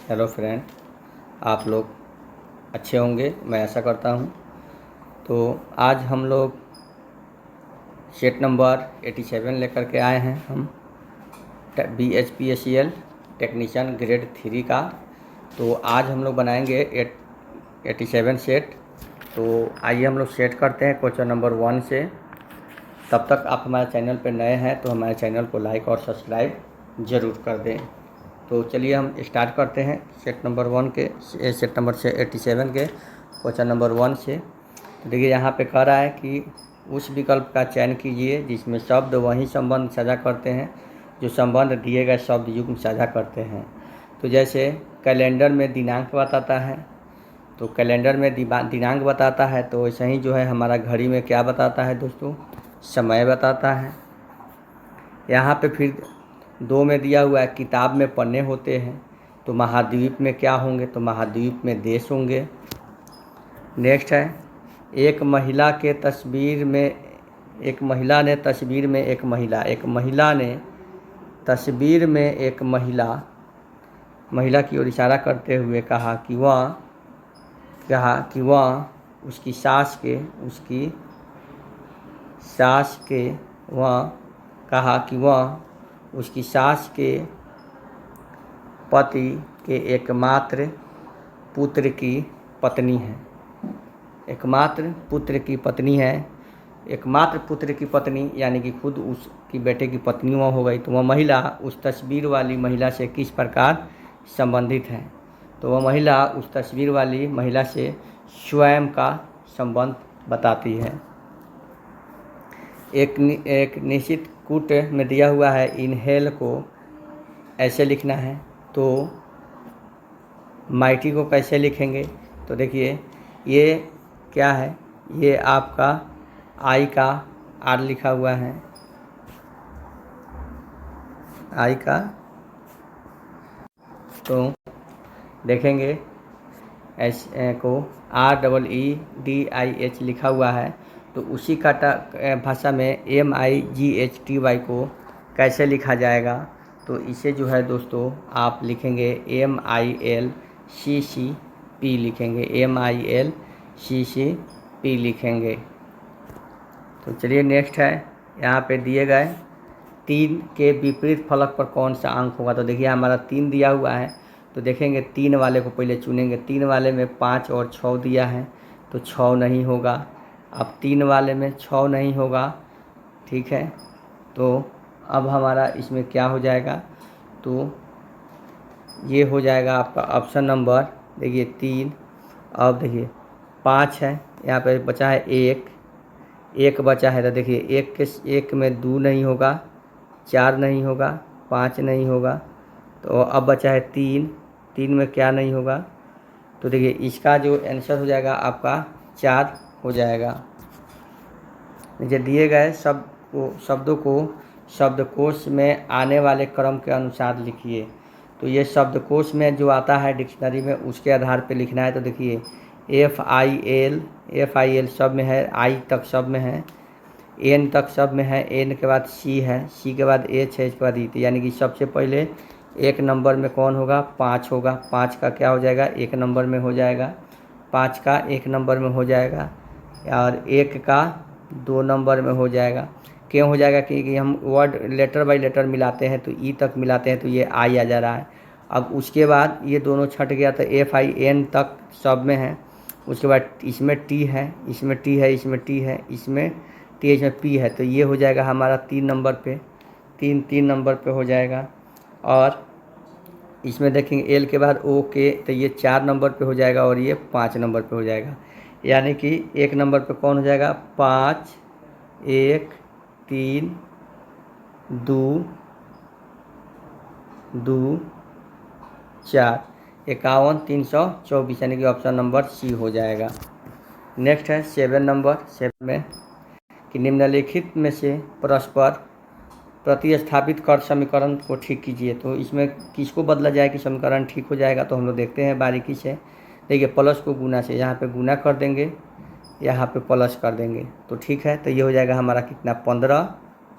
Hello friend, आप लोग अच्छे होंगे, मैं ऐसा करता हूँ। तो आज हम लोग सेट नंबर 87 लेकर के आए हैं हम BHPSCL टेक्नीशियन ग्रेड 3 का। तो आज हम लोग बनाएंगे 87 सेट। तो आइए हम लोग सेट करते हैं क्वेश्चन नंबर 1 से। तब तक आप हमारे चैनल पर नए हैं तो हमारे चैनल को लाइक और सब्सक्राइब ज़रूर कर दें। तो चलिए हम स्टार्ट करते हैं सेट नंबर 1 के सेट नंबर 87 के क्वेश्चन नंबर 1 से। तो देखिए यहाँ पे कह रहा है कि उस विकल्प का चयन कीजिए जिसमें शब्द वही संबंध साझा करते हैं जो संबंध दिए गए शब्द युग्म साझा करते हैं। तो जैसे कैलेंडर में दिनांक बताता है, तो कैलेंडर में दिनांक बताता है, तो वैसे ही जो है हमारा घड़ी में क्या बताता है दोस्तों, समय बताता है। यहाँ पे फिर 2 में दिया हुआ है किताब में पन्ने होते हैं, तो महाद्वीप में क्या होंगे, तो महाद्वीप में देश होंगे। नेक्स्ट है एक महिला ने तस्वीर में एक महिला की ओर इशारा करते हुए कहा कि वह उसकी सास के पति के एकमात्र पुत्र की पत्नी है। एकमात्र पुत्र की पत्नी यानी कि खुद उसकी बेटे की पत्नी वह हो गई। तो वह महिला उस तस्वीर वाली महिला से किस प्रकार संबंधित है, तो वह महिला उस तस्वीर वाली महिला से स्वयं का संबंध बताती है। एक निश्चित कूट में दिया हुआ है इनहेल को ऐसे लिखना है, तो माइटी को कैसे लिखेंगे, तो देखिए ये क्या है, ये आपका आई का आर लिखा हुआ है, आई का। तो देखेंगे एस को REEDIH लिखा हुआ है, तो उसी का भाषा में MIGHTY को कैसे लिखा जाएगा, तो इसे जो है दोस्तों आप लिखेंगे MILCCP लिखेंगे, MILCCP लिखेंगे। तो चलिए नेक्स्ट है, यहाँ पे दिए गए 3 के विपरीत फलक पर कौन सा अंक होगा। तो देखिए हमारा 3 दिया हुआ है, तो देखेंगे 3 वाले को पहले चुनेंगे। 3 वाले में 5 और 6 दिया है, तो 6 नहीं होगा। अब 3 वाले में 6 नहीं होगा, ठीक है। तो अब हमारा इसमें क्या हो जाएगा, तो ये हो जाएगा आपका ऑप्शन नंबर, देखिए 3। अब देखिए 5 है, यहाँ पे बचा है 1 बचा है, तो देखिए 1 में 2 नहीं होगा, 4 नहीं होगा, 5 नहीं होगा। तो अब बचा है 3 में क्या नहीं होगा, तो देखिए इसका जो आंसर हो जाएगा आपका 4 हो जाएगा। नीचे दिए गए शब्दों को शब्दकोश में आने वाले क्रम के अनुसार लिखिए। तो ये शब्दकोश में जो आता है डिक्शनरी में उसके आधार पे लिखना है। तो देखिए FIL सब में है, I तक सब में है, N तक सब में है, N के बाद C है, C के बाद H है, इसके बाद E। यानी कि सबसे पहले 1 नंबर में कौन होगा, 5 होगा। 5 का क्या हो जाएगा, 1 नंबर में हो जाएगा। 5 का 1 नंबर में हो जाएगा, और 1 का 2 नंबर में हो जाएगा। क्यों हो जाएगा, क्योंकि हम वर्ड लेटर बाय लेटर मिलाते हैं, तो ई तक मिलाते हैं, तो ये आई आ जा रहा है। अब उसके बाद ये दोनों छट गया, तो FIN तक सब में है। उसके बाद इसमें टी है, इसमें टी है, इसमें टी है, इसमें टी, इसमें पी है। तो ये हो जाएगा हमारा 3 नंबर पे, 3 नंबर पे हो जाएगा। और इसमें देखेंगे एल के बाद O के, तो ये 4 नंबर पे हो जाएगा, और ये 5 नंबर पे हो जाएगा। यानी कि 1 नंबर पे कौन हो जाएगा, 5, 1, 3, 2, 2, 4, 51, 324, यानी कि ऑप्शन नंबर C हो जाएगा। नेक्स्ट है 7 नंबर। 7 में कि निम्नलिखित में से परस्पर प्रतिस्थापित कर समीकरण को ठीक कीजिए। तो इसमें किसको बदला जाए कि समीकरण ठीक हो जाएगा, तो हम लोग देखते हैं बारीकी से। देखिए प्लस को गुना से, यहाँ पे गुना कर देंगे, यहाँ पे प्लस कर देंगे, तो ठीक है। तो ये हो जाएगा हमारा कितना, 15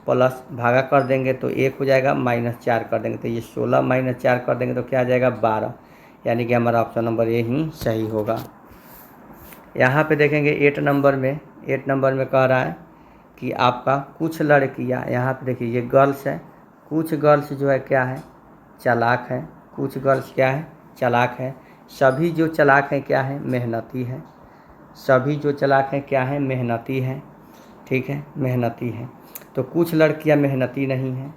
प्लस भागा कर देंगे तो 1 हो जाएगा, -4 कर देंगे, तो ये 16 -4 कर देंगे तो क्या आ जाएगा, 12। यानी कि हमारा ऑप्शन नंबर ए ही सही होगा। यहाँ पे देखेंगे 8 नंबर में कह रहा है कि आपका कुछ लड़कियाँ, यहाँ पे देखिए ये गर्ल्स है, कुछ गर्ल्स जो है क्या है, चालाक है। कुछ गर्ल्स क्या है, चालाक है। सभी जो चालाक हैं क्या है, मेहनती है। सभी जो चालाक हैं क्या है, मेहनती हैं। ठीक है, मेहनती हैं। तो कुछ लड़कियां मेहनती नहीं हैं,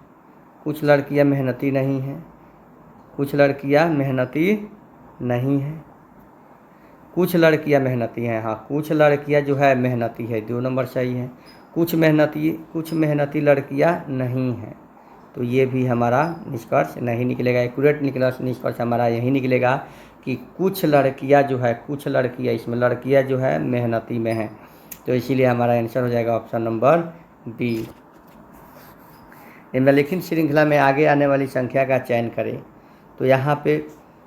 कुछ लड़कियां मेहनती नहीं हैं, कुछ लड़कियां मेहनती नहीं हैं, कुछ लड़कियां मेहनती हैं। हाँ, कुछ लड़कियां जो है मेहनती है, 2 नंबर सही है। कुछ मेहनती लड़कियां नहीं हैं, तो ये भी हमारा निष्कर्ष नहीं निकलेगा। एक्यूरेट निष्कर्ष हमारा यही निकलेगा कि कुछ लड़कियां जो है, कुछ लड़कियां, इसमें लड़कियां जो है मेहनती में हैं, तो इसीलिए हमारा आंसर हो जाएगा ऑप्शन नंबर बी। निम्नलिखित श्रृंखला में आगे आने वाली संख्या का चयन करें। तो यहाँ पे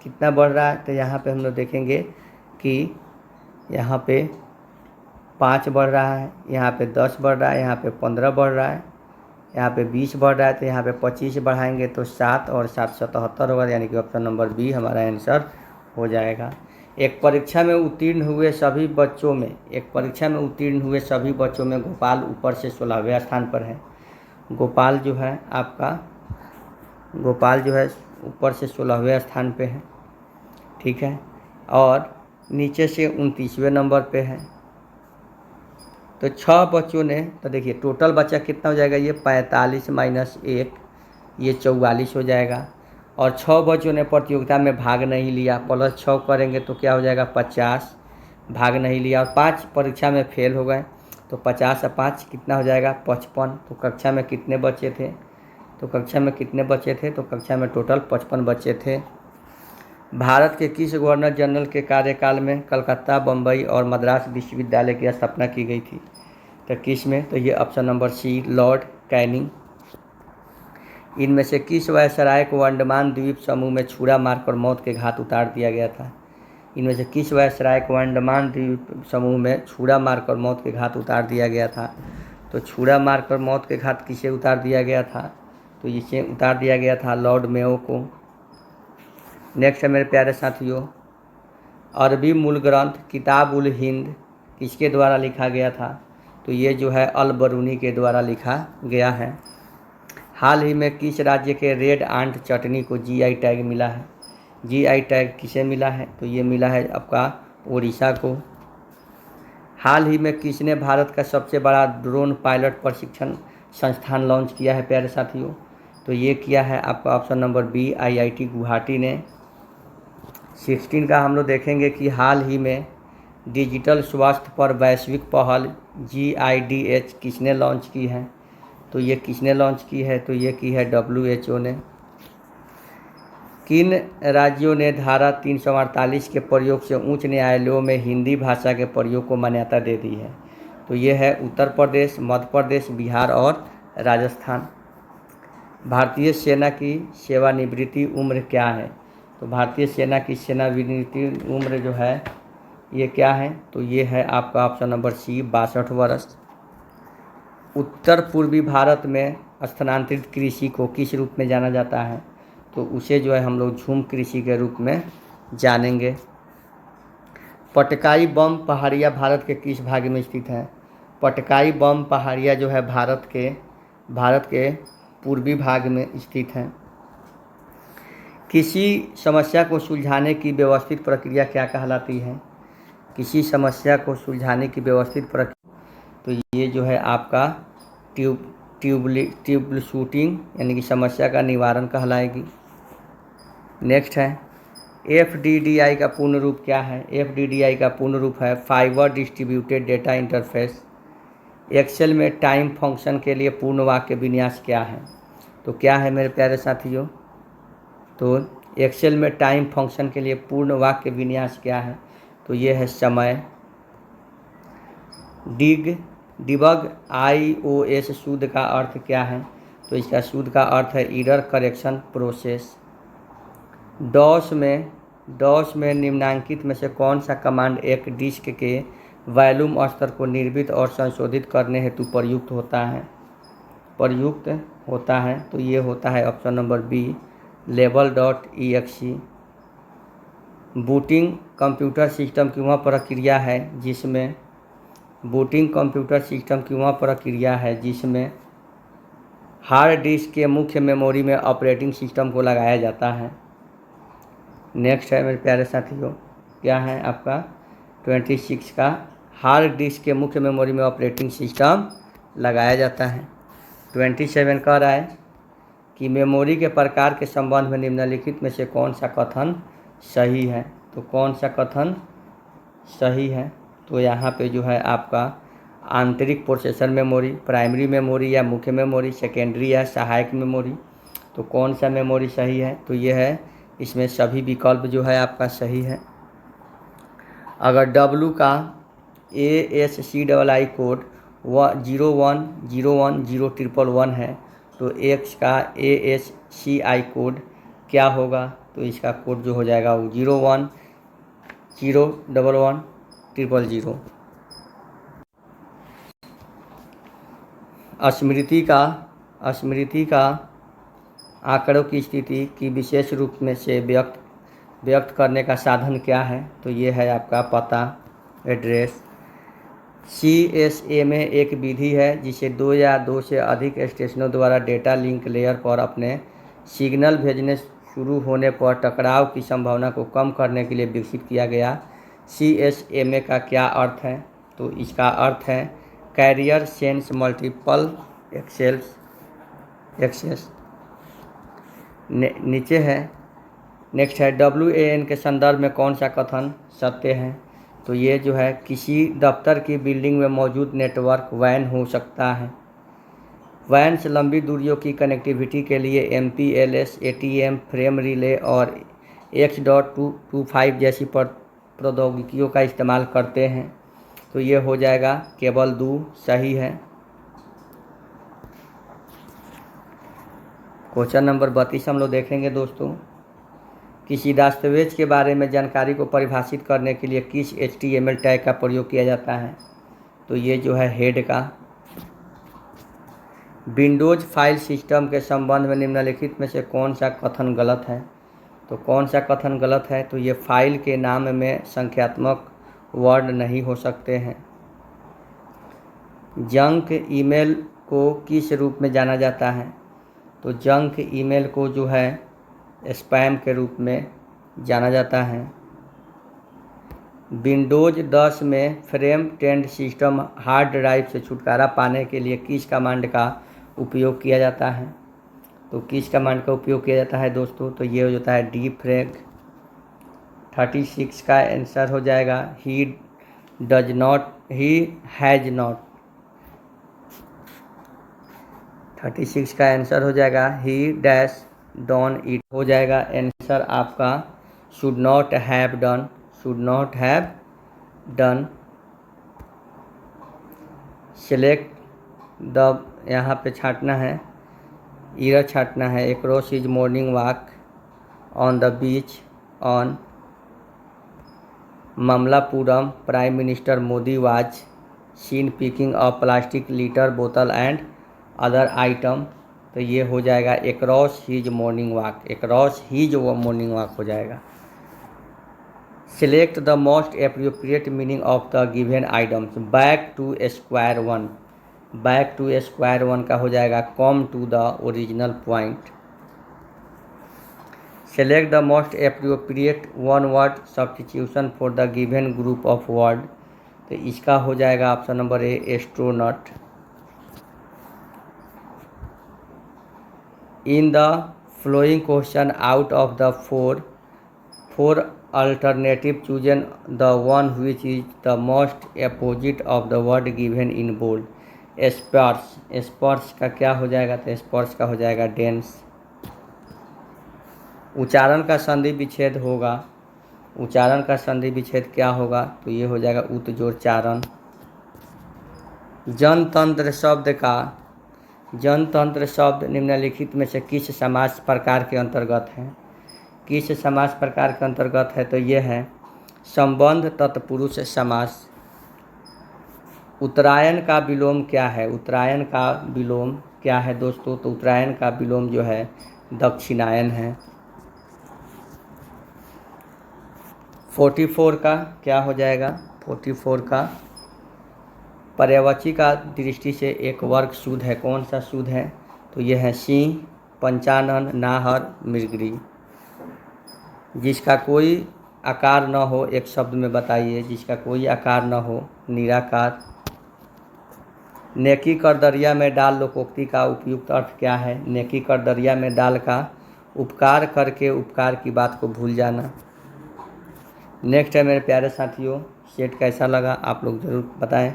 कितना बढ़ रहा है, तो यहाँ पे हम लोग देखेंगे कि यहाँ पे 5 बढ़ रहा है, यहाँ पे 10 बढ़ रहा है, यहाँ पे 15 बढ़ रहा है, यहाँ पे 20 बढ़ रहा है, तो यहाँ पे 25 बढ़ाएंगे तो 7 और 7 77 होगा, यानी कि ऑप्शन नंबर बी हमारा आंसर हो जाएगा। एक परीक्षा में उत्तीर्ण हुए सभी बच्चों में गोपाल ऊपर से 16वें स्थान पर है। गोपाल जो है ऊपर से 16वें स्थान पे है। ठीक है, और नीचे से 29वें नंबर पे है। तो 6 बच्चों ने, तो देखिए टोटल बच्चा कितना हो जाएगा, ये 45 माइनस 1, ये 44 हो जाएगा। और 6 बच्चों ने प्रतियोगिता में भाग नहीं लिया, प्लस 6 करेंगे तो क्या हो जाएगा 50, भाग नहीं लिया। और 5 परीक्षा में फेल हो गए, तो 50 और 5 कितना हो जाएगा 55। तो कक्षा में कितने बच्चे थे, तो कक्षा में टोटल 55 बच्चे थे। भारत के किस गवर्नर जनरल के कार्यकाल में कलकत्ता, बम्बई और मद्रास विश्वविद्यालय की स्थापना की गई थी, तो किस में, तो ये option number C Lord Canning. इनमें से किस वायसराय को अंडमान द्वीप समूह में छुरा मारकर मौत के घाट उतार दिया गया था। इनमें से किस वायसराय को अंडमान द्वीप समूह में छुरा मारकर मौत के घाट उतार दिया गया था, तो छुरा मारकर मौत के घाट किसे उतार दिया गया था, तो इसे उतार दिया गया था लॉर्ड मेयो को। नेक्स्ट है मेरे प्यारे साथियों, अरबी मूल ग्रंथ किताब उल हिंद किसके द्वारा लिखा गया था, तो ये जो है अल बरूनी के द्वारा लिखा गया है। हाल ही में किस राज्य के रेड आंट चटनी को जीआई टैग मिला है, जीआई टैग किसे मिला है, तो ये मिला है आपका उड़ीसा को। हाल ही में किसने भारत का सबसे बड़ा ड्रोन पायलट प्रशिक्षण संस्थान लॉन्च किया है प्यारे साथियों, तो ये किया है आपका option number B IIT Guwahati ने। 16 का हम लोग देखेंगे कि हाल ही में डिजिटल स्वास्थ्य पर वैश्विक पहल GIDH किसने लॉन्च की है, तो ये किसने लॉन्च की है, तो ये की है WHO ने। किन राज्यों ने धारा 348 के प्रयोग से उच्च न्यायालयों में हिंदी भाषा के प्रयोग को मान्यता दे दी है, तो ये है उत्तर प्रदेश, मध्य प्रदेश, बिहार और राजस्थान। भारतीय सेना की सेवानिवृत्ति उम्र क्या है, तो भारतीय सेना की सेवानिवृत्ति उम्र जो है ये क्या है, तो ये है आपका ऑप्शन नंबर सी 62 वर्ष। उत्तर पूर्वी भारत में स्थानांतरित कृषि को किस रूप में जाना जाता है, तो उसे जो है हम लोग झूम कृषि के रूप में जानेंगे। पटकाई बम पहाड़िया भारत के किस भाग में स्थित है, पटकाई बम पहाड़िया जो है भारत के पूर्वी भाग में स्थित है। किसी समस्या को सुलझाने की व्यवस्थित प्रक्रिया क्या कहलाती है, किसी समस्या को सुलझाने की व्यवस्थित प्रक्रिया, तो ये जो है आपका ट्यूब शूटिंग यानी कि समस्या का निवारण कहलाएगी। नेक्स्ट है FDDI का पूर्ण रूप क्या है, FDDI का पूर्ण रूप है fibre distributed data interface. Excel में टाइम फंक्शन के लिए पूर्ण वाक्य विन्यास क्या है, तो क्या है मेरे प्यारे साथियों, तो एक्सेल में टाइम फंक्शन के लिए पूर्ण वाक्य विन्यास क्या है, तो ये है समय। डिबग iOS शूट का अर्थ क्या है, तो इसका शूट का अर्थ है एरर करेक्शन प्रोसेस। डॉस में निम्नांकित में से कौन सा कमांड एक डिस्क के वॉल्यूम स्तर को निर्मित और संशोधित करने हेतु प्रयुक्त होता है, तो ये होता है option number B label.exe। Booting computer system की वह प्रक्रिया है जिसमें बूटिंग कंप्यूटर सिस्टम की वह प्रक्रिया है जिसमें हार्ड डिस्क के मुख्य मेमोरी में ऑपरेटिंग सिस्टम को लगाया जाता है। नेक्स्ट है मेरे प्यारे साथियों, क्या है आपका 26 का, हार्ड डिस्क के मुख्य मेमोरी में ऑपरेटिंग सिस्टम लगाया जाता है। 27 कह रहा है कि मेमोरी के प्रकार के संबंध में निम्नलिखित में से कौन सा कथन सही है। तो कौन सा कथन सही है, तो यहाँ पे जो है आपका आंतरिक प्रोसेसर मेमोरी, प्राइमरी मेमोरी या मुख्य मेमोरी, सेकेंडरी या सहायक मेमोरी, तो कौन सा मेमोरी सही है, तो ये है, इसमें सभी विकल्प जो है आपका सही है। अगर W का ASCII कोड 0101010111 है तो X का ASCII कोड क्या होगा, तो इसका कोड जो हो जाएगा वो 01011100। स्मृति का आंकड़ों की स्थिति की विशेष रूप में से व्यक्त करने का साधन क्या है, तो ये है आपका पता, एड्रेस। CSA में एक विधि है जिसे 2 या 2 से अधिक स्टेशनों द्वारा डेटा लिंक लेयर पर अपने सिग्नल भेजने शुरू होने पर टकराव की संभावना को कम करने के लिए विकसित किया गया। CSMA का क्या अर्थ है, तो इसका अर्थ है कैरियर सेंस मल्टीपल एक्सेस। नीचे है, नेक्स्ट है WAN के संदर्भ में कौन सा कथन सत्य है, तो ये जो है किसी दफ्तर की बिल्डिंग में मौजूद नेटवर्क WAN हो सकता है। WAN से लंबी दूरियों की कनेक्टिविटी के लिए MPLS, ATM, फ्रेम रिले और X.225 जैसी प्रौद्योगिकियों का इस्तेमाल करते हैं, तो ये हो जाएगा केवल 2 सही है। क्वेश्चन नंबर 32 हम लोग देखेंगे दोस्तों, किसी दस्तावेज के बारे में जानकारी को परिभाषित करने के लिए किस HTML टैग का प्रयोग किया जाता है, तो ये जो है हेड का। विंडोज फाइल सिस्टम के संबंध में निम्नलिखित में से कौन सा कथन गलत है, तो कौन सा कथन गलत है, तो ये फाइल के नाम में संख्यात्मक वर्ड नहीं हो सकते हैं। जंक ईमेल को किस रूप में जाना जाता है, तो जंक ईमेल को जो है स्पैम के रूप में जाना जाता है। विंडोज 10 में frame tend system hard drive से छुटकारा पाने के लिए किस कमांड का उपयोग किया जाता है, तो किस कमांड का उपयोग किया जाता है दोस्तों, तो ये हो जाता है dfrag। 36 का आंसर हो जाएगा ही हैज़ नॉट। 36 का आंसर हो जाएगा ही डैश डॉन इट, हो जाएगा आंसर आपका should not have done. Select the, यहाँ पे छाटना है, ईरा छाटना है। Across is morning walk on the beach on Mamallapuram, prime minister Modi was seen picking a plastic litter bottle and other item, तो ये हो जाएगा across his morning walk, across his वो मॉर्निंग वॉक हो जाएगा। Select the most appropriate meaning of the given items, back to square one का हो जाएगा कम to the original point. Select the most appropriate one word substitution for the given group of word, तो इसका हो जाएगा option number A astronaut. In the following question out of the four alternative chosen the one which is the most opposite of the word given in bold. स्पर्श का क्या हो जाएगा, तो स्पर्श का हो जाएगा डेंस। उच्चारण का संधि विच्छेद होगा, उच्चारण का संधि विच्छेद क्या होगा, तो ये हो जाएगा उत्जोच्चारण। जनतंत्र शब्द निम्नलिखित में से किस समास प्रकार के अंतर्गत है, किस समास प्रकार के अंतर्गत है, तो ये है संबंध तत्पुरुष समास। उत्तरायण का विलोम क्या है, उत्तरायण का विलोम क्या है दोस्तों, तो उत्तरायण का विलोम जो है दक्षिणायन है। 44 का क्या हो जाएगा? 44 का पर्यायवाची का दृष्टि से एक वर्ग शुद्ध है, कौन सा शुद्ध है? तो ये है सिंह, पंचानन, नाहर, मृगरी। जिसका कोई आकार न हो एक शब्द में बताइए, जिसका कोई आकार न हो। निराकार। नेकी कर दरिया में डाल लोकोक्ति का उपयुक्त अर्थ क्या है? नेकी कर दरिया में डाल का उपकार करके उपकार की बात को भूल जाना। नेक्स्ट है मेरे प्यारे साथियों, सेट कैसा लगा आप लोग ज़रूर बताएं।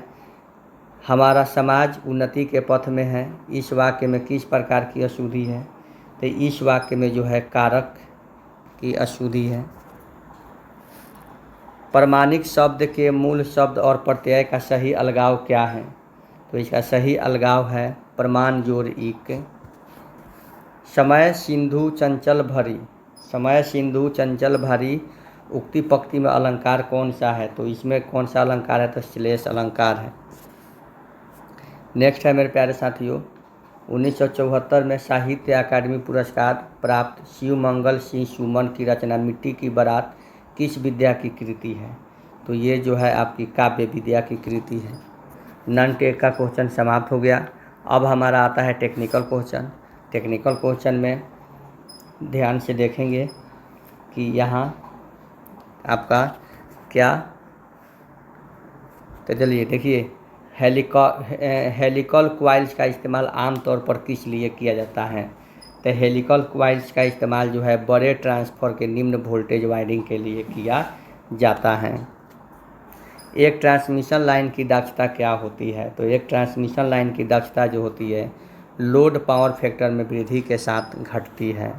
हमारा समाज उन्नति के पथ में है, इस वाक्य में किस प्रकार की अशुद्धि है? तो इस वाक्य में जो है कारक की अशुद्धि है। प्रमाणिक शब्द के मूल शब्द और प्रत्यय का सही अलगाव क्या है? तो इसका सही अलगाव है प्रमाण जोड़ इक। समय सिंधु चंचल भरी, समय सिंधु चंचल भरी उक्ति पंक्ति में अलंकार कौन सा है? तो इसमें कौन सा अलंकार है? तो श्लेष अलंकार है। नेक्स्ट है मेरे प्यारे साथियों, 1974 में साहित्य अकादमी पुरस्कार प्राप्त शिवमंगल सिंह सुमन की रचना मिट्टी की बारात किस विद्या की कृति है? तो ये जो है आपकी काव्य विद्या की कृति है। नॉन टेक का क्वेश्चन समाप्त हो गया। अब हमारा आता है टेक्निकल क्वेश्चन। टेक्निकल क्वेश्चन में ध्यान से देखेंगे कि यहाँ आपका क्या, तो चलिए देखिए, हेलिकल क्वाइल्स का इस्तेमाल आमतौर पर किस लिए किया जाता है? तो हेलिकल क्वाइल्स का इस्तेमाल जो है बड़े ट्रांसफर के निम्न वोल्टेज वायरिंग के लिए किया जाता है। एक ट्रांसमिशन लाइन की दक्षता क्या होती है? तो एक ट्रांसमिशन लाइन की दक्षता जो होती है लोड पावर फैक्टर में वृद्धि के साथ घटती है।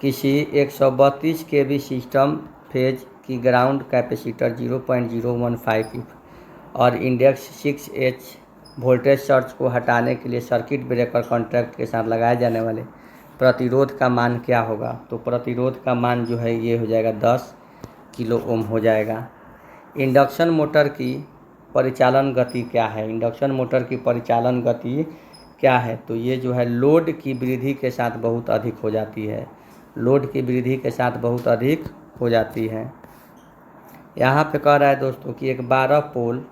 किसी 132 kV सिस्टम फेज की ग्राउंड कैपेसिटर 0.015 और इंडेक्स 6H वोल्टेज सर्च को हटाने के लिए सर्किट ब्रेकर कॉन्ट्रैक्ट के साथ लगाए जाने वाले प्रतिरोध का मान क्या होगा? तो प्रतिरोध का मान जो है ये हो जाएगा 10 किलो ओम हो जाएगा। इंडक्शन मोटर की परिचालन गति क्या है? इंडक्शन मोटर की परिचालन गति क्या है? तो ये जो है लोड की वृद्धि के साथ बहुत अधिक हो जाती है, लोड की वृद्धि के साथ बहुत अधिक हो जाती है। यहाँ पे कह रहा है दोस्तों कि एक 12 पोल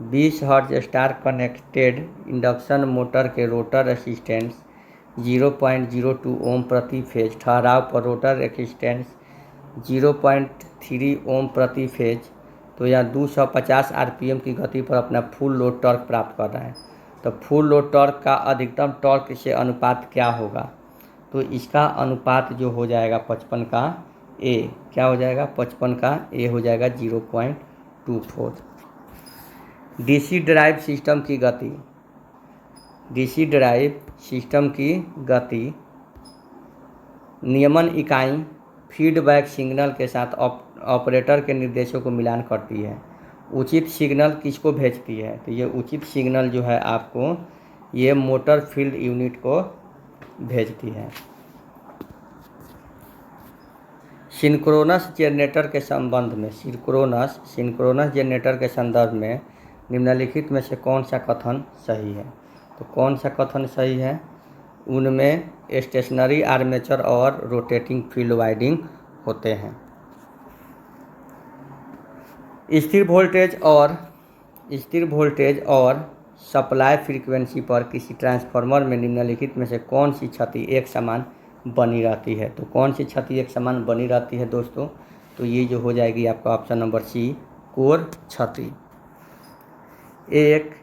20 hertz star connected induction motor के रोटर रेसिस्टेंस 0.02 ओम प्रति फेज ठहराव पर रोटर रेसिस्टेंस 0.3 ओम प्रति फेज, तो यहाँ 250 RPM की गति पर अपना फुल लोड टॉर्क प्राप्त कर रहा है। तो फुल लोड टॉर्क का अधिकतम टॉर्क से अनुपात क्या होगा? तो इसका अनुपात जो हो जाएगा 55 का ए, क्या हो जाएगा? 55 का ए हो जाएगा 0.24। डीसी ड्राइव सिस्टम की गति, डीसी ड्राइव सिस्टम की गति नियमन इकाई फीडबैक सिग्नल के साथ ऑपरेटर के निर्देशों को मिलान करती है। उचित सिग्नल किसको भेजती है? तो ये उचित सिग्नल जो है आपको ये मोटर फील्ड यूनिट को भेजती है। सिंक्रोनस जनरेटर के संबंध में, सिंक्रोनस जनरेटर के संदर्भ में निम्नलिखित में से कौन सा कथन सही है? तो कौन सा कथन सही है? उनमें स्टेशनरी आर्मेचर और रोटेटिंग फील्ड वाइंडिंग होते हैं। स्थिर वोल्टेज और सप्लाई फ्रीक्वेंसी पर किसी ट्रांसफार्मर में निम्नलिखित में से कौन सी क्षति एक समान बनी रहती है? तो कौन सी क्षति एक समान बनी रहती है दोस्तों? तो ये जो हो जाएगी आपका ऑप्शन नंबर सी, कोर क्षति। एक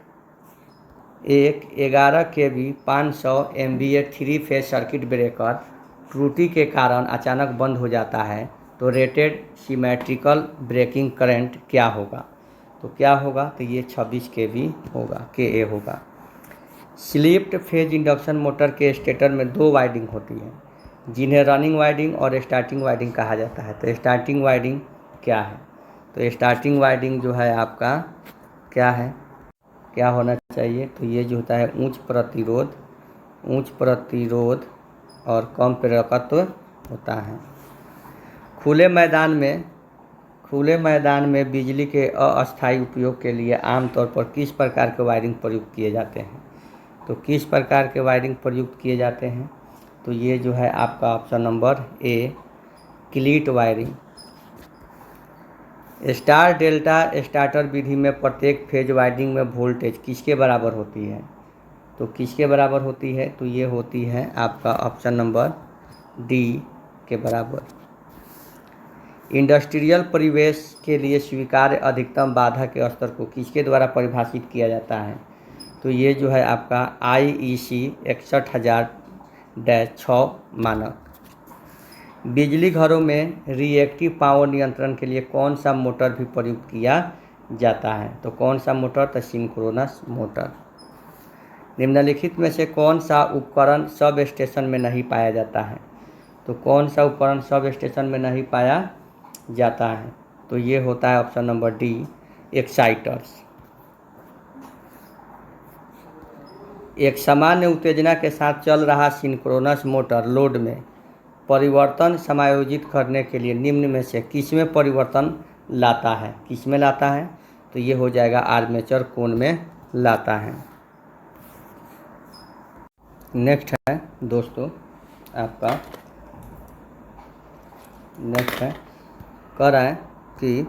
11 kV 500 MVA 3 phase circuit breaker त्रुटि के कारण अचानक बंद हो जाता है, तो रेटेड सिमेट्रिकल ब्रेकिंग करंट क्या होगा? तो क्या होगा? तो ये 26 kV होगा, KA होगा। स्लिप्ड फेज इंडक्शन मोटर के स्टेटर में 2 वाइंडिंग होती है, जिन्हें रनिंग वाइंडिंग और स्टार्टिंग वाइंडिंग कहा जाता है। तो स्टार्टिंग वाइंडिंग क्या है? तो स्टार्टिंग वाइंडिंग जो है आपका क्या है, क्या होना चाहिए? तो ये जो होता है उच्च प्रतिरोध और कम प्रेरकत्व होता है। खुले मैदान में बिजली के अस्थायी उपयोग के लिए आमतौर पर किस प्रकार के वायरिंग प्रयुक्त किए जाते हैं? तो किस प्रकार के वायरिंग प्रयुक्त किए जाते हैं? तो ये जो है आपका option number A, cleat wiring. Star delta starter विधि में प्रत्येक फेज वाइंडिंग में वोल्टेज किसके बराबर होती है? तो किसके बराबर होती है? तो ये होती है आपका ऑप्शन नंबर डी के बराबर। इंडस्ट्रियल परिवेश के लिए स्वीकार्य अधिकतम बाधा के स्तर को किसके द्वारा परिभाषित किया जाता है? तो ये जो है आपका IEC 61000-6 मानक। बिजली घरों में रिएक्टिव पावर नियंत्रण के लिए कौन सा मोटर भी प्रयुक्त किया जाता है? तो कौन सा मोटर? तो सिंक्रोनस मोटर। निम्नलिखित में से कौन सा उपकरण सब स्टेशन में नहीं पाया जाता है? तो कौन सा उपकरण सब स्टेशन में नहीं पाया जाता है? तो ये होता है ऑप्शन नंबर डी, एक्साइटर्स। एक सामान्य उत्तेजना के साथ चल रहा सिंक्रोनस मोटर लोड में परिवर्तन समायोजित करने के लिए निम्न में से किसमें परिवर्तन लाता है? किसमें लाता है? तो ये हो जाएगा आर्मेचर कोण में लाता है। नेक्स्ट है दोस्तों आपका, नेक्स्ट है कह रहा है कि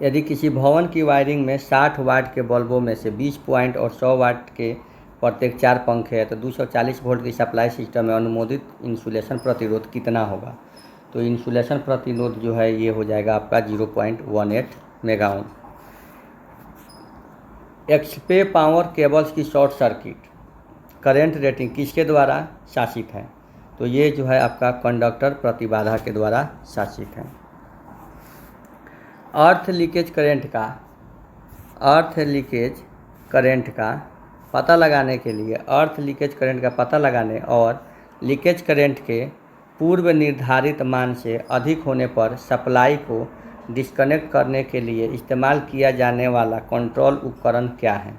यदि किसी भवन की वायरिंग में 60 वाट के बल्बों में से 20 पॉइंट और 100 वाट के प्रत्येक 4 पंखे हैं तो 240 वोल्ट की सप्लाई सिस्टम में अनुमोदित इंसुलेशन प्रतिरोध कितना होगा? तो इंसुलेशन प्रतिरोध जो है ये हो जाएगा आपका 0.18 मेगा ओम। एक्सपे पावर केबल्स की शॉर्ट सर्किट करंट रेटिंग किसके द्वारा शासित है? तो ये जो है आपका कंडक्टर प्रतिबाधा के द्वारा शासित है। अर्थ लीकेज करंट का पता लगाने के लिए अर्थ लीकेज करंट का पता लगाने और लीकेज करंट के पूर्व निर्धारित मान से अधिक होने पर सप्लाई को डिस्कनेक्ट करने के लिए इस्तेमाल किया जाने वाला कंट्रोल उपकरण क्या है?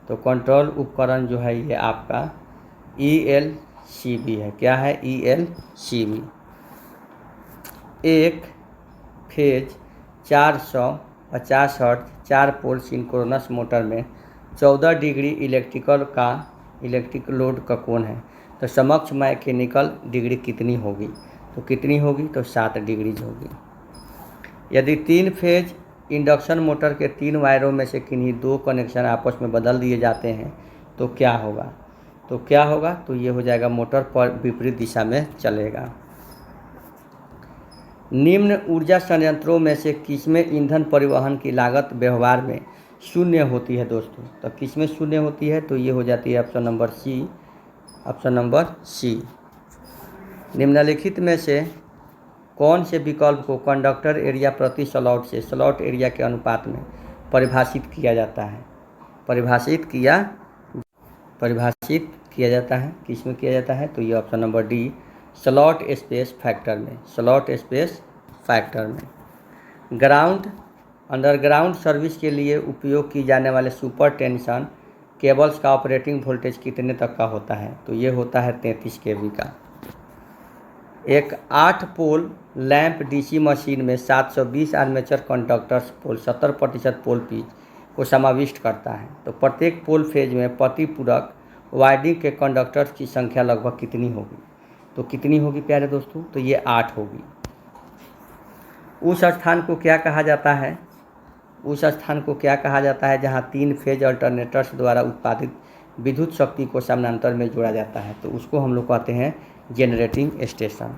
तो कंट्रोल उपकरण जो है ये आपका ELCB है। क्या है? ELCB। एक फेज 450 हर्ट्ज 4 पोल सिंक्रोनस मोटर में 14 डिग्री इलेक्ट्रिक लोड का कोण है तो समक्ष मैकेनिकल डिग्री कितनी होगी? तो कितनी होगी? तो 7 डिग्री होगी। यदि 3 फेज इंडक्शन मोटर के 3 वायरों में से किन्हीं 2 कनेक्शन आपस में बदल दिए जाते हैं तो क्या होगा? तो क्या होगा? तो ये हो जाएगा मोटर पर विपरीत दिशा में चलेगा। निम्न ऊर्जा संयंत्रों में से किसमें ईंधन परिवहन की लागत व्यवहार में शून्य होती है दोस्तों? तो किसमें शून्य होती है? तो ये हो जाती है ऑप्शन नंबर सी। निम्नलिखित में से कौन से विकल्प को कंडक्टर एरिया प्रति स्लॉट से स्लॉट एरिया के अनुपात में परिभाषित किया जाता है? परिभाषित किया जाता है। किस में किया जाता है? तो ये option number D, slot space factor में। अंडरग्राउंड सर्विस के लिए उपयोग की जाने वाले सुपर टेंशन केबल्स का ऑपरेटिंग वोल्टेज कितने तक का होता है? तो ये होता है 33 kV का। एक 8 पोल लैंप डीसी मशीन में 720 आर्मेचर कंडक्टर्स पोल 70% पोल पिच को समाविष्ट करता है तो प्रत्येक पोल फेज में प्रतिपूरक वाइंडिंग के कंडक्टर्स की संख्या लगभग कितनी होगी? तो कितनी होगी प्यारे दोस्तों? तो ये 8 होगी। उस स्थान को क्या कहा जाता है? उस स्थान को क्या कहा जाता है जहां 3 फेज अल्टरनेटर्स द्वारा उत्पादित विद्युत शक्ति को समानांतर में जोड़ा जाता है? तो उसको हम लोग कहते हैं जनरेटिंग स्टेशन।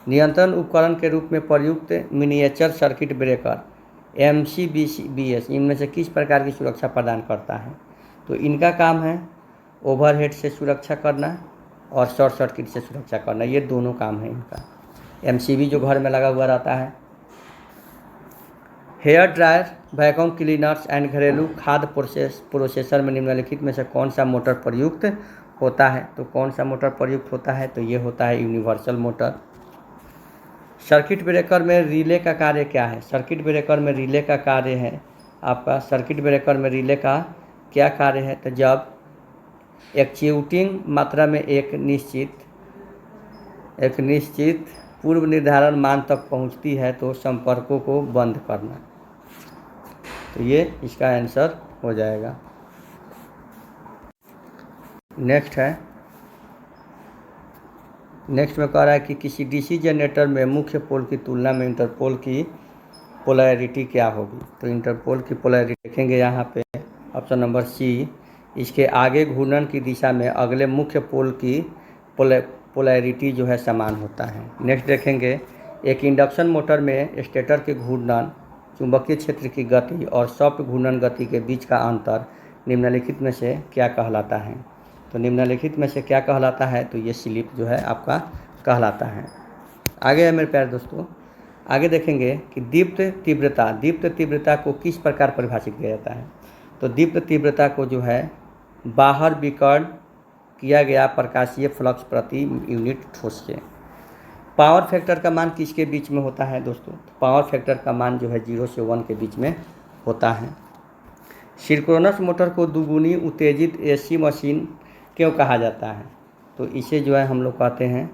नियंत्रण उपकरण के रूप में प्रयुक्त मिनिएचर सर्किट ब्रेकर MCBS इनमें से किस प्रकार की सुरक्षा प्रदान करता है? तो इनका काम है ओवरहेड से सुरक्षा करना और शॉर्ट सर्किट से सुरक्षा करना, ये दोनों काम है इनका। MCB जो घर में लगा हुआ रहता है। Hair dryer, vacuum cleaners and घरेलू खाद्य प्रोसेसर में निम्नलिखित में से कौन सा मोटर प्रयुक्त होता है? तो कौन सा मोटर प्रयुक्त होता है? तो ये होता है यूनिवर्सल मोटर। सर्किट ब्रेकर में रिले का कार्य क्या है? सर्किट ब्रेकर में रिले का कार्य है आपका, सर्किट ब्रेकर में रिले का क्या कार्य है? तो जब एक्च्यूटिंग मात्रा में एक निश्चित पूर्व निर्धारण मान तक पहुंचती है तो संपर्कों को बंद करना। तो ये इसका आंसर हो जाएगा। नेक्स्ट है नेक्स्ट में कह रहा है कि किसी डीसी जनरेटर में मुख्य पोल की तुलना में इंटरपोल की पोलैरिटी क्या होगी। तो इंटरपोल की पोलैरिटी देखेंगे यहाँ पे ऑप्शन नंबर सी, इसके आगे घूर्णन की दिशा में अगले मुख्य पोल की पोलैरिटी जो है समान होता है। नेक्स्ट देखेंगे एक इंडक्शन मोटर में स्टेटर के घूर्णन, चुंबकीय क्षेत्र की गति और सॉफ्ट घूर्णन गति के बीच का अंतर निम्नलिखित में से क्या कहलाता है। तो निम्नलिखित में से क्या कहलाता है, तो ये स्लिप जो है आपका कहलाता है। आगे है मेरे प्यारे दोस्तों, आगे देखेंगे कि दीप्त तीव्रता को किस प्रकार परिभाषित किया जाता है। तो दीप्त तीव्रता को जो है बाहर विकर्ण किया गया प्रकाशीय फ्लक्स प्रति यूनिट ठोस से। पावर फैक्टर का मान किसके बीच में होता है दोस्तों। पावर फैक्टर का मान जो है 0 से 1 के बीच में होता है। सिंक्रोनस मोटर को दुगुनी उत्तेजित एसी मशीन क्यों कहा जाता है। तो इसे जो है हम लोग कहते हैं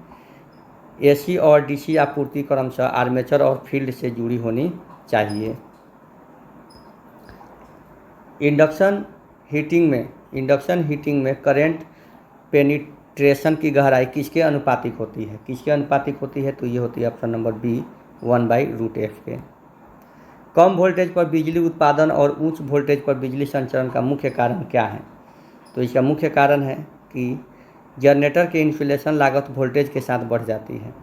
एसी और डीसी आपूर्ति क्रमशः आर्मेचर और फील्ड से जुड़ी होनी चाहिए। इंडक्शन हीटिंग में करंट पेनिट्रेशन की गहराई किसके अनुपातिक होती है। तो ये होती है ऑप्शन नंबर बी 1/√f के। कम वोल्टेज पर बिजली उत्पादन और उच्च वोल्टेज पर बिजली संचरण का मुख्य कारण क्या है। तो इसका मुख्य कारण है कि जनरेटर के इंसुलेशन लागत वोल्टेज के साथ बढ़ जाती है।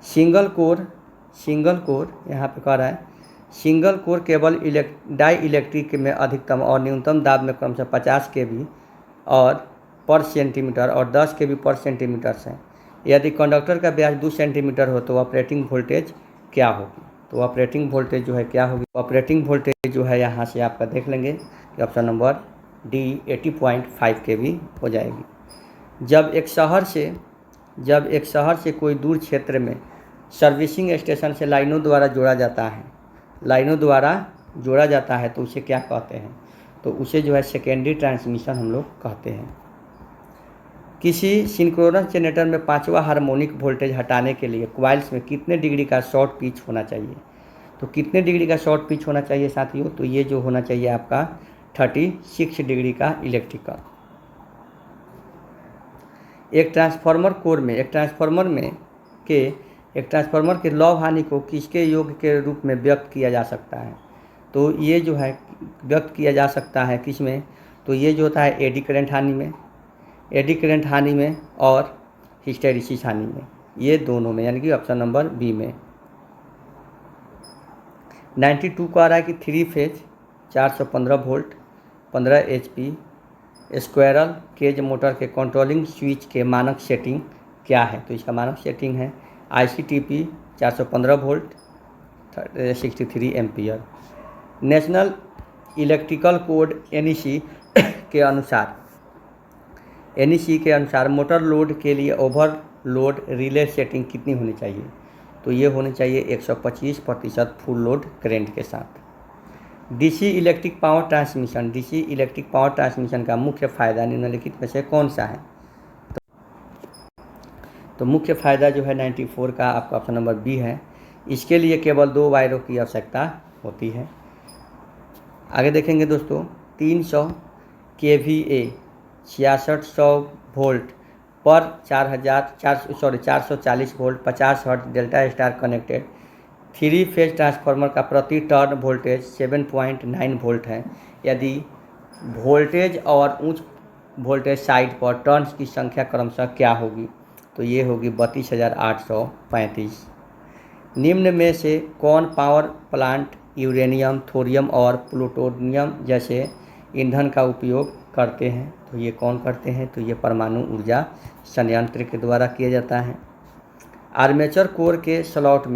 सिंगल कोर यहाँ पे कह रहा है single core cable dielectric में अधिकतम और न्यूनतम दाब में क्रमशः 50 kV और पर सेंटीमीटर और 10 kV पर सेंटीमीटर है। यदि कंडक्टर का व्यास 2 सेंटीमीटर हो तो ऑपरेटिंग वोल्टेज क्या होगी। तो ऑपरेटिंग वोल्टेज जो है क्या होगी। ऑपरेटिंग वोल्टेज जो है यहाँ से आपका देख लेंगे कि ऑप्शन नंबर डी 80.5 kV हो जाएगी। जब एक शहर से कोई दूर क्षेत्र में सर्विसिंग स्टेशन से लाइनों द्वारा जोड़ा जाता है तो उसे क्या कहते हैं। तो उसे जो है सेकेंडरी ट्रांसमिशन हम लोग कहते हैं। किसी सिंक्रोनस जनरेटर में 5वां हार्मोनिक वोल्टेज हटाने के लिए क्वाइल्स में कितने डिग्री का शॉर्ट पिच होना चाहिए। तो कितने डिग्री का शॉर्ट पिच होना चाहिए साथियों। तो ये जो होना चाहिए आपका 36 डिग्री का इलेक्ट्रिकल। एक ट्रांसफार्मर के लौह हानि को किसके योग के रूप में व्यक्त किया जा सकता है। तो ये जो है व्यक्त किया जा सकता है किस में। तो ये जो होता है एडी करंट हानि में और हिस्टेरिसिस हानि में, ये दोनों में, यानी कि ऑप्शन नंबर बी में। 92 को आ रहा है कि 3 phase 415 volt 15 HP squirrel cage motor के कंट्रोलिंग स्विच के मानक सेटिंग क्या है। तो इसका मानक सेटिंग है ICTP 415 volt 63 ampere. National electrical code NEC के अनुसार मोटर लोड के लिए ओवरलोड रिले सेटिंग कितनी होनी चाहिए। तो ये होनी चाहिए 125% फुल लोड करंट के साथ। डीसी इलेक्ट्रिक पावर ट्रांसमिशन का मुख्य फ़ायदा निम्नलिखित में से कौन सा है। तो मुख्य फ़ायदा जो है 94 का आपका ऑप्शन नंबर बी है। इसके लिए केवल 2 वायरों की आवश्यकता होती है। आगे देखेंगे दोस्तों 300 kVA 6600 वोल्ट पर 440 volt 50 hertz delta star connected 3 phase transformer का प्रति टर्न वोल्टेज 7.9 वोल्ट है। यदि वोल्टेज और उच्च वोल्टेज साइड पर टर्न्स की संख्या क्रमशः क्या होगी। तो ये होगी 32,835। निम्न में से कौन पावर प्लांट यूरेनियम, थोरियम और प्लूटोनियम जैसे ईंधन का उपयोग करते हैं। तो ये कौन करते हैं। तो ये परमाणु ऊर्जा संयंत्र के द्वारा किया जाता है। आर्मेचर कोर के स्लॉट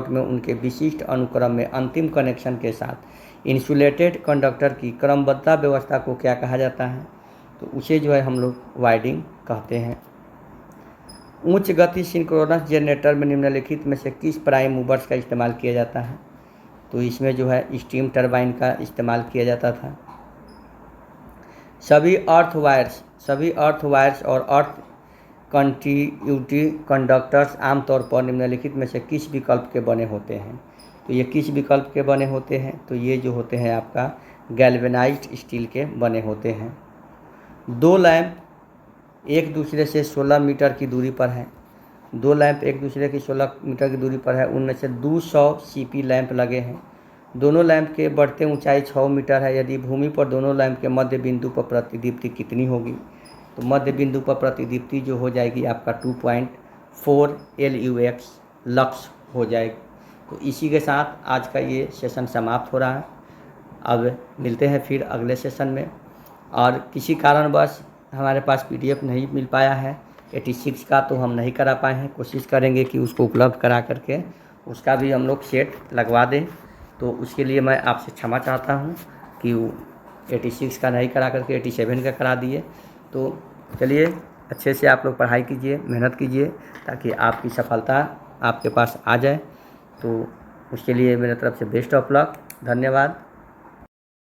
में उनके विशिष्ट अनुक्रम में अंतिम कनेक्शन के साथ इंसुलेटेड कंडक्टर की क्रमबद्धता व्यवस्था को क्या कहा जाता है। तो उसे जो है हम लोग वाइंडिंग कहते हैं। उच्च गति सिंक्रोनस जनरेटर में निम्नलिखित में से किस प्राइम मूवर्स का इस्तेमाल किया जाता है। तो इसमें जो है स्टीम टरबाइन का इस्तेमाल किया जाता था। सभी अर्थ वायर्स और अर्थ कंटिन्यूटी कंडक्टर्स आमतौर पर निम्नलिखित में से किस विकल्प के बने होते हैं। तो ये किस विकल्प के बने होते हैं। तो ये जो होते हैं आपका गैल्वेनाइज्ड स्टील के बने होते हैं। 2 लैंप एक दूसरे से 16 मीटर की दूरी पर हैं। 2 लैंप एक दूसरे की 16 मीटर की दूरी पर है। उनमें से 200 सीपी लैंप लगे हैं। दोनों लैंप के बढ़ते ऊंचाई 6 मीटर है। यदि भूमि पर दोनों लैंप के मध्य बिंदु पर प्रतिदीप्ति कितनी होगी? तो मध्य बिंदु पर प्रतिदीप्ति जो हो जाएगी आपका 2.4 LUX लक्स हो जाएगी। तो इसी के साथ आज का ये सेशन समाप्त हो रहा है। अब मिलते हैं फिर अगले सेशन में। और किसी कारणवश हमारे पास PDF नहीं मिल पाया है 86 का, तो हम नहीं करा पाए हैं। कोशिश करेंगे कि उसको उपलब्ध करा करके उसका भी हम लोग सेट लगवा दें। तो उसके लिए मैं आपसे क्षमा चाहता हूँ कि 86 का नहीं करा करके 87 का करा दिए। तो चलिए अच्छे से आप लोग पढ़ाई कीजिए, मेहनत कीजिए, ताकि आपकी सफलता आपके पास आ जाए। तो उसके लिए मेरे तरफ से बेस्ट ऑफ लक। धन्यवाद।